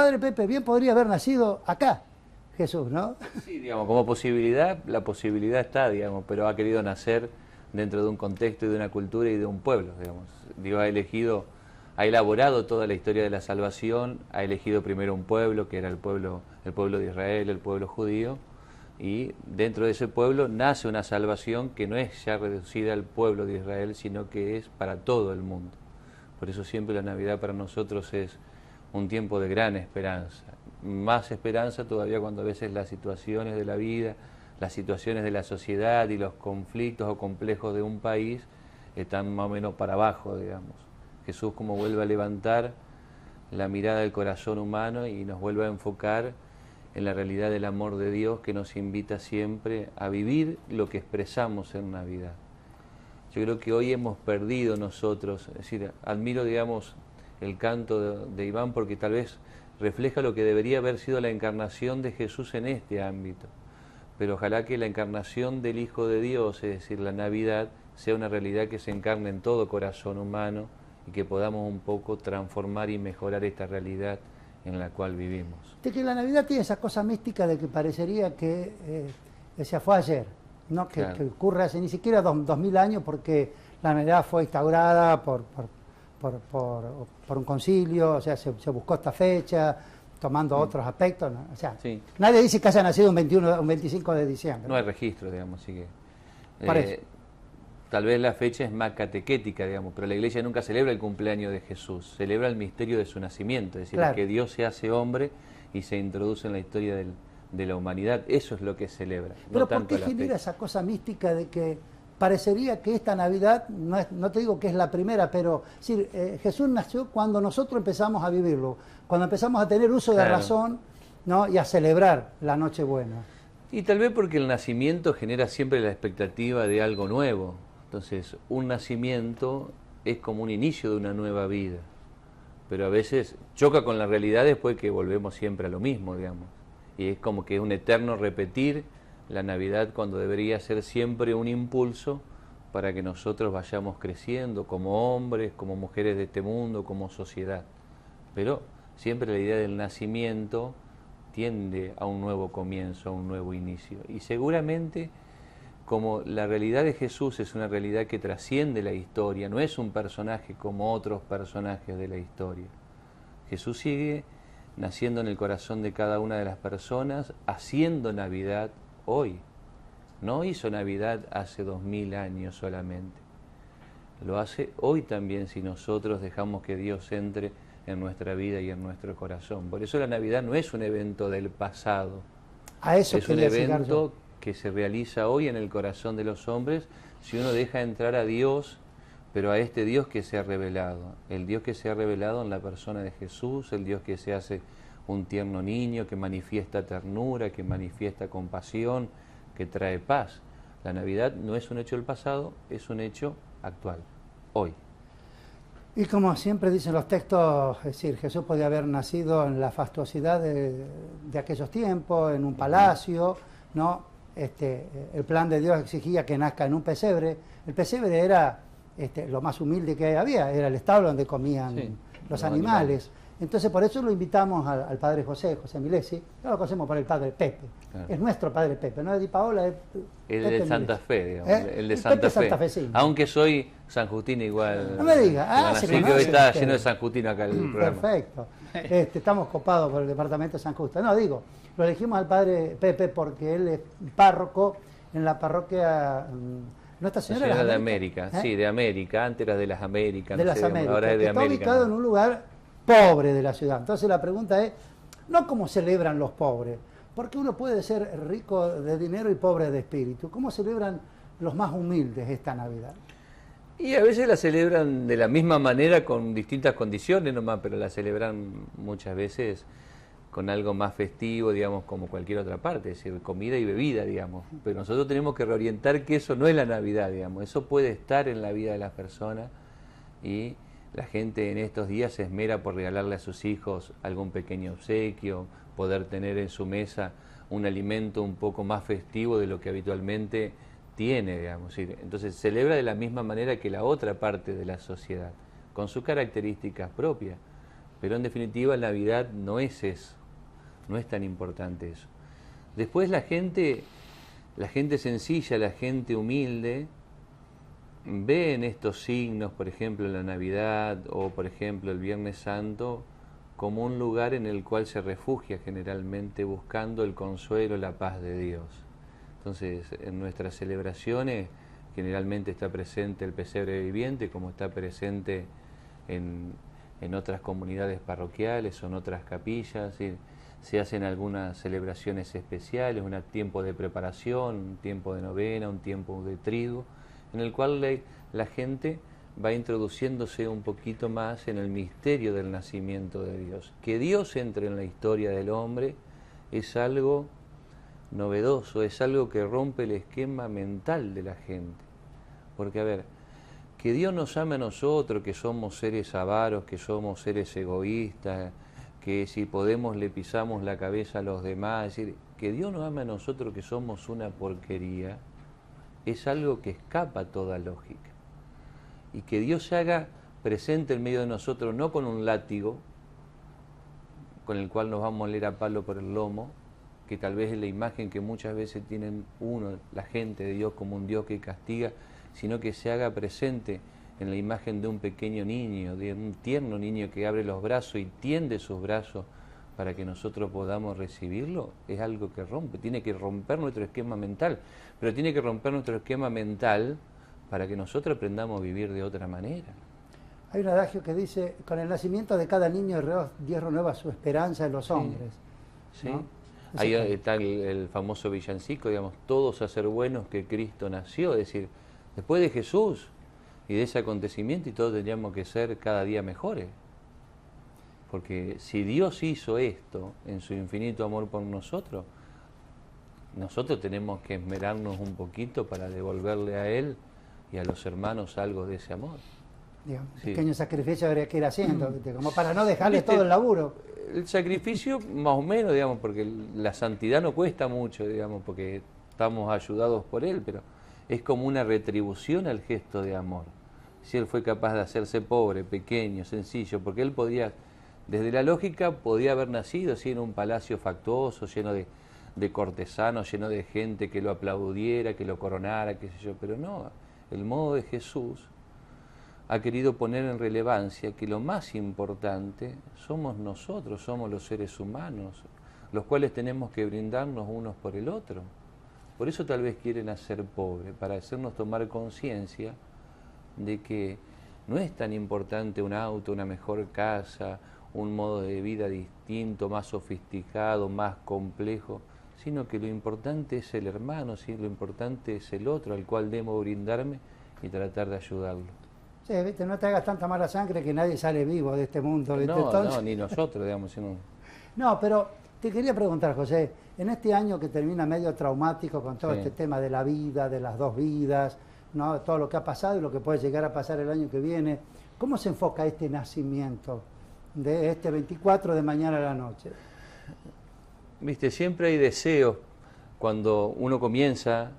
padre Pepe bien podría haber nacido acá, Jesús, ¿no? Sí, digamos, como posibilidad, la posibilidad está, digamos, pero ha querido nacer dentro de un contexto y de una cultura y de un pueblo, digamos. Dios ha elegido, ha elaborado toda la historia de la salvación, ha elegido primero un pueblo, que era el pueblo de Israel, el pueblo judío, y dentro de ese pueblo nace una salvación que no es ya reducida al pueblo de Israel, sino que es para todo el mundo. Por eso siempre la Navidad para nosotros es un tiempo de gran esperanza. Más esperanza todavía cuando a veces las situaciones de la vida, las situaciones de la sociedad y los conflictos o complejos de un país están más o menos para abajo, digamos. Jesús como vuelve a levantar la mirada del corazón humano y nos vuelve a enfocar en la realidad del amor de Dios que nos invita siempre a vivir lo que expresamos en Navidad. Yo creo que hoy hemos perdido nosotros, es decir, admiro, digamos, el canto de Iván porque tal vez refleja lo que debería haber sido la encarnación de Jesús en este ámbito. Pero ojalá que la encarnación del Hijo de Dios, es decir, la Navidad, sea una realidad que se encarne en todo corazón humano y que podamos un poco transformar y mejorar esta realidad en la cual vivimos. De que la Navidad tiene esa cosa mística de que parecería que se fue ayer, ¿no? Claro. Que ocurre hace ni siquiera 2000 años porque la Navidad fue instaurada por un concilio, o sea, se buscó esta fecha, tomando otros aspectos, ¿no? O sea, Sí. nadie dice que haya nacido un 25 de diciembre. No hay registro, digamos, así que... Parece. Tal vez la fecha es más catequética, digamos, pero la Iglesia nunca celebra el cumpleaños de Jesús, celebra el misterio de su nacimiento, es decir, Claro. que Dios se hace hombre y se introduce en la historia de la humanidad, eso es lo que celebra. Pero no ¿por tanto qué la genera fecha. esa cosa mística de que parecería que esta Navidad, no te digo que es la primera, pero es decir, Jesús nació cuando nosotros empezamos a vivirlo, cuando empezamos a tener uso de Claro. razón, ¿no? Y a celebrar la Nochebuena. Y tal vez porque el nacimiento genera siempre la expectativa de algo nuevo. Entonces, un nacimiento es como un inicio de una nueva vida, pero a veces choca con la realidad después que volvemos siempre a lo mismo, digamos. Y es como que es un eterno repetir la Navidad cuando debería ser siempre un impulso para que nosotros vayamos creciendo como hombres, como mujeres de este mundo, como sociedad. Pero siempre la idea del nacimiento tiende a un nuevo comienzo, a un nuevo inicio. Y seguramente, como la realidad de Jesús es una realidad que trasciende la historia, no es un personaje como otros personajes de la historia. Jesús sigue naciendo en el corazón de cada una de las personas, haciendo Navidad hoy. No hizo Navidad hace 2000 años solamente. Lo hace hoy también si nosotros dejamos que Dios entre en nuestra vida y en nuestro corazón. Por eso la Navidad no es un evento del pasado, A eso es un quería llegar evento yo. que se realiza hoy en el corazón de los hombres si uno deja entrar a Dios, pero a este Dios que se ha revelado, el Dios que se ha revelado en la persona de Jesús, el Dios que se hace un tierno niño, que manifiesta ternura, que manifiesta compasión, que trae paz. La Navidad no es un hecho del pasado, es un hecho actual, hoy. Y como siempre dicen los textos, es decir, Jesús podía haber nacido en la fastuosidad de aquellos tiempos, en un palacio, ¿no? El plan de Dios exigía que nazca en un pesebre. El pesebre era lo más humilde que había, era el establo donde comían los animales. Entonces por eso lo invitamos al padre José Milesi, no lo conocemos por el padre Pepe, Claro. es nuestro padre Pepe, no es de Paola, es El Pepe de Santa Milesi. Fe, digamos, el de El Santa Pepe Fe. santafesino. Aunque soy San igual. No me diga, se así que conoce hoy está usted. lleno de San Justino acá el programa. Perfecto. Estamos copados por el departamento de San Justo. No, digo, lo elegimos al padre Pepe porque él es párroco en la parroquia Nuestra Señora La de las de Américas. América, sí, de América, antes era de las Américas, De no las sé, Américas, ahora es que de está América. ubicado en un lugar pobre de la ciudad. Entonces la pregunta es, no cómo celebran los pobres, porque uno puede ser rico de dinero y pobre de espíritu. ¿Cómo celebran los más humildes esta Navidad? Y a veces la celebran de la misma manera con distintas condiciones nomás, pero la celebran muchas veces con algo más festivo, digamos, como cualquier otra parte, es decir, comida y bebida, digamos. Pero nosotros tenemos que reorientar que eso no es la Navidad, digamos, eso puede estar en la vida de las personas y la gente en estos días se esmera por regalarle a sus hijos algún pequeño obsequio, poder tener en su mesa un alimento un poco más festivo de lo que habitualmente tiene, digamos. Entonces celebra de la misma manera que la otra parte de la sociedad, con sus características propias, Pero en definitiva la Navidad no es eso, no es tan importante eso. Después la gente sencilla, la gente humilde, ve en estos signos, por ejemplo la Navidad o por ejemplo el Viernes Santo, como un lugar en el cual se refugia generalmente buscando el consuelo, la paz de Dios. Entonces en nuestras celebraciones generalmente está presente el pesebre viviente, como está presente en otras comunidades parroquiales o en otras capillas. Se hacen algunas celebraciones especiales, un tiempo de preparación, un tiempo de novena, un tiempo de triduo, en el cual la gente va introduciéndose un poquito más en el misterio del nacimiento de Dios. Que Dios entre en la historia del hombre es algo novedoso, es algo que rompe el esquema mental de la gente. Porque, a ver, que Dios nos ame a nosotros, que somos seres avaros, que somos seres egoístas, que si podemos le pisamos la cabeza a los demás, es decir, que Dios nos ame a nosotros, que somos una porquería, es algo que escapa a toda lógica. Y que Dios se haga presente en medio de nosotros, no con un látigo, con el cual nos va a moler a palo por el lomo, que tal vez es la imagen que muchas veces tienen la gente de Dios como un Dios que castiga, sino que se haga presente en la imagen de un pequeño niño, de un tierno niño que abre los brazos y tiende sus brazos para que nosotros podamos recibirlo, es algo que rompe, tiene que romper nuestro esquema mental, pero tiene que romper nuestro esquema mental para que nosotros aprendamos a vivir de otra manera. Hay un adagio que dice, con el nacimiento de cada niño Dios renueva su esperanza en los hombres. Sí. ¿No? Ahí está el famoso villancico, digamos, todos a ser buenos que Cristo nació, es decir, después de Jesús y de ese acontecimiento y todos tendríamos que ser cada día mejores. Porque si Dios hizo esto en su infinito amor por nosotros, nosotros tenemos que esmerarnos un poquito para devolverle a Él y a los hermanos algo de ese amor. Digamos, Sí. Pequeño sacrificio habría que ir haciendo, como para no dejarle todo el laburo. El sacrificio más o menos, digamos, porque la santidad no cuesta mucho, digamos, porque estamos ayudados por Él, pero es como una retribución al gesto de amor. Si Él fue capaz de hacerse pobre, pequeño, sencillo, porque Él podía, desde la lógica, podía haber nacido así en un palacio factuoso, lleno de cortesanos, lleno de gente que lo aplaudiera, que lo coronara, qué sé yo, pero no, el modo de Jesús ha querido poner en relevancia que lo más importante somos nosotros, somos los seres humanos, los cuales tenemos que brindarnos unos por el otro. Por eso tal vez quieren hacer pobre, para hacernos tomar conciencia de que no es tan importante un auto, una mejor casa, un modo de vida distinto, más sofisticado, más complejo, sino que lo importante es el hermano, ¿sí? Lo importante es el otro al cual debo brindarme y tratar de ayudarlo. Sí, ¿viste? No te hagas tanta mala sangre que nadie sale vivo de este mundo. ¿Viste? No, Entonces... no, ni nosotros, digamos. Sino... No, pero te quería preguntar, José, en este año que termina medio traumático con todo este tema de la vida, de las dos vidas, ¿no? Todo lo que ha pasado y lo que puede llegar a pasar el año que viene, ¿cómo se enfoca este nacimiento de este 24 de mañana a la noche? Viste, siempre hay deseos. Cuando uno comienza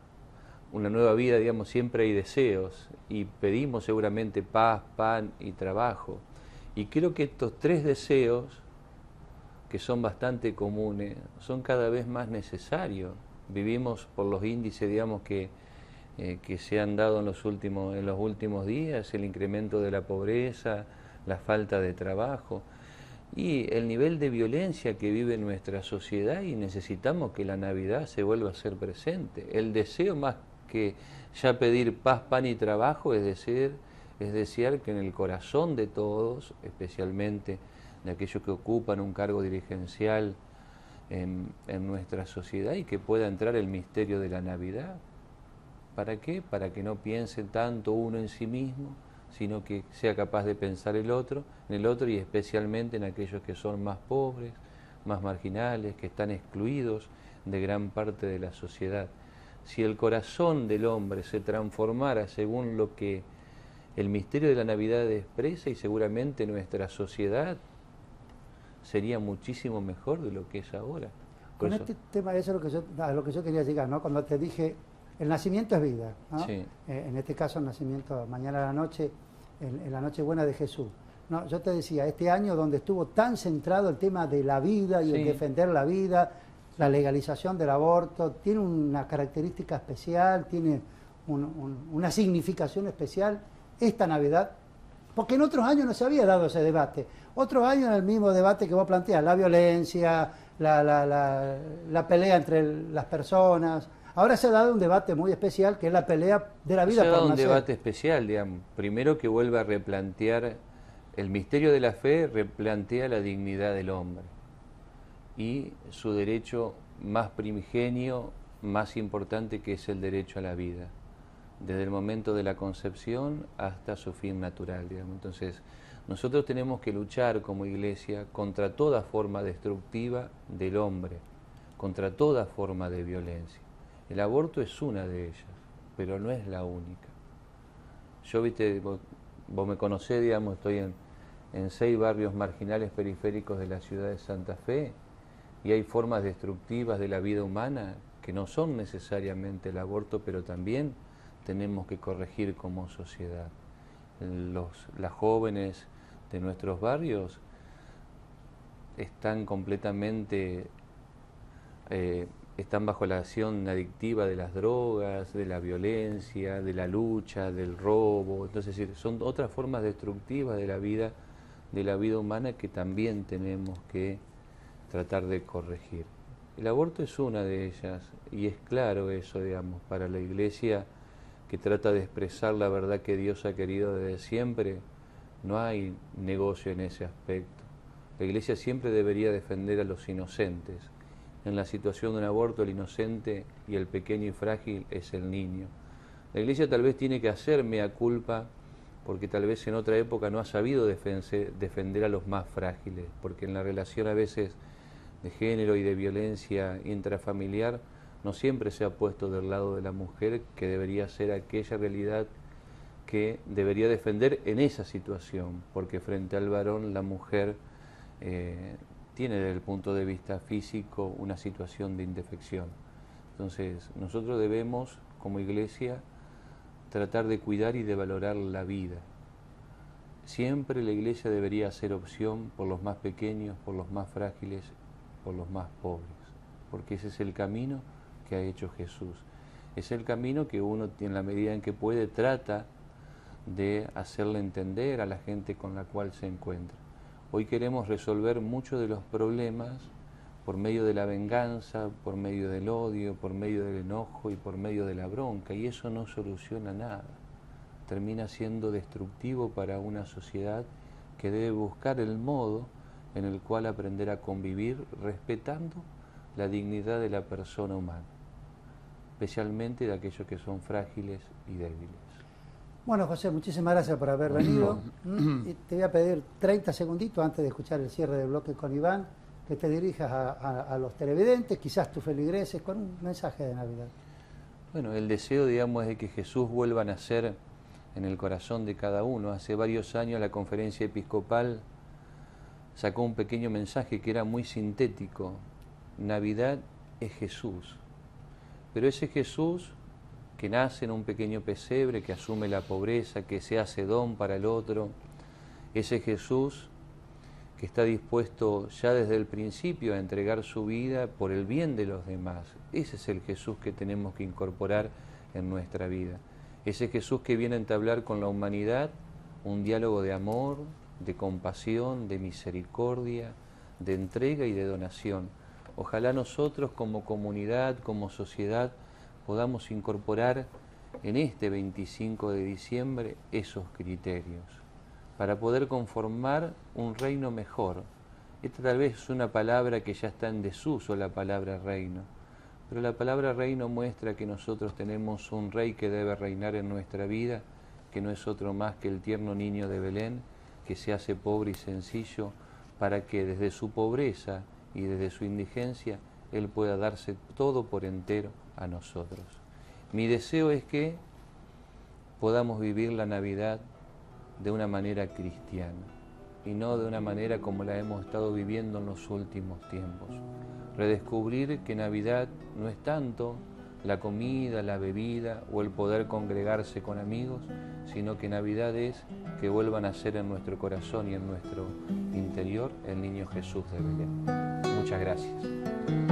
una nueva vida, digamos, siempre hay deseos y pedimos seguramente paz, pan y trabajo. Y creo que estos tres deseos, que son bastante comunes, son cada vez más necesarios. Vivimos por los índices, digamos, que se han dado en los últimos días, el incremento de la pobreza, la falta de trabajo y el nivel de violencia que vive nuestra sociedad, y necesitamos que la Navidad se vuelva a ser presente. El deseo más que ya pedir paz, pan y trabajo es desear que en el corazón de todos, especialmente de aquellos que ocupan un cargo dirigencial en nuestra sociedad, y que pueda entrar el misterio de la Navidad. ¿Para qué? Para que no piense tanto uno en sí mismo, sino que sea capaz de pensar en el otro y especialmente en aquellos que son más pobres, más marginales, que están excluidos de gran parte de la sociedad. Si el corazón del hombre se transformara según lo que el misterio de la Navidad expresa, y seguramente nuestra sociedad sería muchísimo mejor de lo que es ahora. Con este tema, eso es lo que yo quería llegar, ¿no? Cuando te dije, el nacimiento es vida, ¿no? Sí. En este caso el nacimiento mañana a la noche, en la Nochebuena de Jesús. No, yo te decía, este año donde estuvo tan centrado el tema de la vida y el defender la vida, la legalización del aborto, tiene una característica especial, tiene una significación especial esta Navidad, porque en otros años no se había dado ese debate. Otros años en el mismo debate que vos planteas, la violencia, la pelea entre las personas. Ahora se ha dado un debate muy especial, que es la pelea de la vida por nacer. Se ha dado un debate especial, digamos. Primero, que vuelve a replantear el misterio de la fe, replantea la dignidad del hombre y su derecho más primigenio, más importante, que es el derecho a la vida, desde el momento de la concepción hasta su fin natural, digamos. Entonces, nosotros tenemos que luchar como Iglesia contra toda forma destructiva del hombre, contra toda forma de violencia. El aborto es una de ellas, pero no es la única. Yo, viste, vos me conocés, digamos, estoy en 6 barrios marginales periféricos de la ciudad de Santa Fe, y hay formas destructivas de la vida humana que no son necesariamente el aborto, pero también tenemos que corregir como sociedad. Las jóvenes de nuestros barrios están completamente están bajo la acción adictiva de las drogas, de la violencia, de la lucha, del robo. Entonces, son otras formas destructivas de la vida humana que también tenemos que tratar de corregir. El aborto es una de ellas, y es claro eso, digamos, para la Iglesia, que trata de expresar la verdad que Dios ha querido desde siempre. No hay negocio en ese aspecto. La Iglesia siempre debería defender a los inocentes. En la situación de un aborto, el inocente y el pequeño y frágil es el niño. La Iglesia tal vez tiene que hacer mea culpa, porque tal vez en otra época no ha sabido defender a los más frágiles, porque en la relación a veces de género y de violencia intrafamiliar no siempre se ha puesto del lado de la mujer, que debería ser aquella realidad que debería defender en esa situación, porque frente al varón la mujer tiene desde el punto de vista físico una situación de indefección. Entonces nosotros debemos como Iglesia tratar de cuidar y de valorar la vida. Siempre la Iglesia debería hacer opción por los más pequeños, por los más frágiles, por los más pobres, porque ese es el camino que ha hecho Jesús. Es el camino que uno, en la medida en que puede, trata de hacerle entender a la gente con la cual se encuentra. Hoy queremos resolver muchos de los problemas por medio de la venganza, por medio del odio, por medio del enojo y por medio de la bronca, y eso no soluciona nada. Termina siendo destructivo para una sociedad que debe buscar el modo en el cual aprender a convivir respetando la dignidad de la persona humana, especialmente de aquellos que son frágiles y débiles. Bueno, José, muchísimas gracias por haber venido. Y te voy a pedir 30 segunditos antes de escuchar el cierre del bloque con Iván, que te dirijas a los televidentes, quizás tus feligreses, con un mensaje de Navidad. Bueno, el deseo, digamos, es de que Jesús vuelva a nacer en el corazón de cada uno. Hace varios años la Conferencia Episcopal sacó un pequeño mensaje que era muy sintético. Navidad es Jesús, pero ese Jesús que nace en un pequeño pesebre, que asume la pobreza, que se hace don para el otro, ese Jesús que está dispuesto ya desde el principio a entregar su vida por el bien de los demás. Ese es el Jesús que tenemos que incorporar en nuestra vida. Ese Jesús que viene a entablar con la humanidad un diálogo de amor, de compasión, de misericordia, de entrega y de donación. Ojalá nosotros como comunidad, como sociedad, podamos incorporar en este 25 de diciembre esos criterios para poder conformar un reino mejor. Esta tal vez es una palabra que ya está en desuso, la palabra reino, pero la palabra reino muestra que nosotros tenemos un rey que debe reinar en nuestra vida, que no es otro más que el tierno niño de Belén, que se hace pobre y sencillo para que desde su pobreza y desde su indigencia Él pueda darse todo por entero a nosotros. Mi deseo es que podamos vivir la Navidad de una manera cristiana y no de una manera como la hemos estado viviendo en los últimos tiempos. Redescubrir que Navidad no es tanto la comida, la bebida o el poder congregarse con amigos, sino que Navidad es que vuelva a nacer en nuestro corazón y en nuestro interior el niño Jesús de Belén. Muchas gracias.